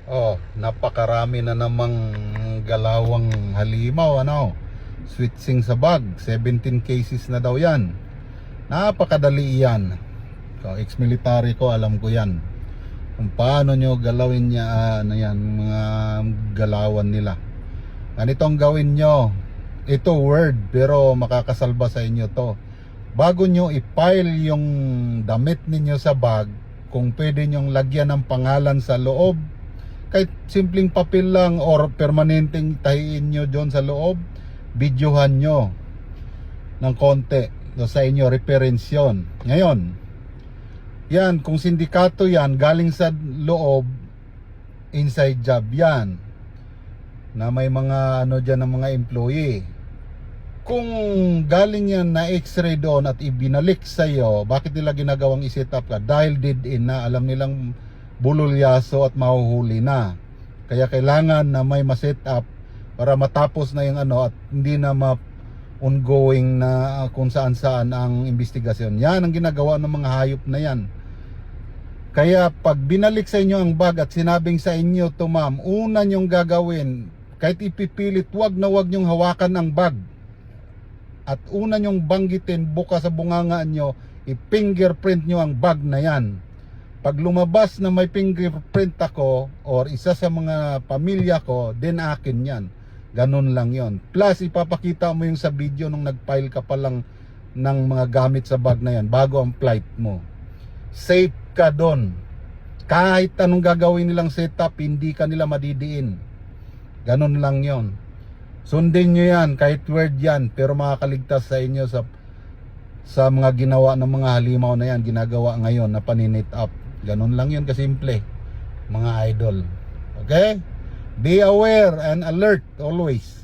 Oh, napakarami na namang galawang halimaw, ano? Switching sa bag, 17 cases na daw 'yan. Napakadali 'yan. So, ex-military ko, alam ko 'yan. Kung paano nyo galawin niya, ano 'yan, mga galawan nila. Ganitong gawin nyo. Ito word, pero makakasalba sa inyo 'to. Bago nyo i-pile yung damit ninyo sa bag, kung pwede nyong lagyan ng pangalan sa loob, kahit simpleng papel lang or permanenteng tahiin nyo doon sa loob, videohan nyo ng konti sa inyo, reference yun. Ngayon, yan, kung sindikato yan, galing sa loob, inside job yan, na may mga ano dyan ng mga employee. Kung galing yan na x-ray doon at ibinalik sa'yo, bakit nila ginagawang i-set up ka? Dahil dead in na, alam nilang bululyaso at mahuhuli na. Kaya kailangan na may ma-set up para matapos na yung ano at hindi na ongoing na kung saan-saan ang investigasyon. Yan ang ginagawa ng mga hayop na yan. Kaya pag binalik sa inyo ang bag at sinabing sa inyo to ma'am, una nyong gagawin, kahit ipipilit, wag nyong hawakan ang bag. At una nyong banggitin bukas sa bungangaan nyo, i-fingerprint nyo ang bag na yan. Pag lumabas na may fingerprint ako or isa sa mga pamilya ko, then akin yan. Ganun lang yon. Plus ipapakita mo yung sa video nung nag-file ka pa lang ng mga gamit sa bag na yan bago ang flight mo. Safe ka doon. Kahit anong gagawin nilang setup, hindi ka nila madidiin. Ganun lang yon. Sundin nyo yan, kahit word yan, pero makakaligtas sa inyo sa mga ginawa ng mga halimaw na yan, ginagawa ngayon na paninit up. Ganun lang yun kasimple, mga idol. Okay? Be aware and alert always.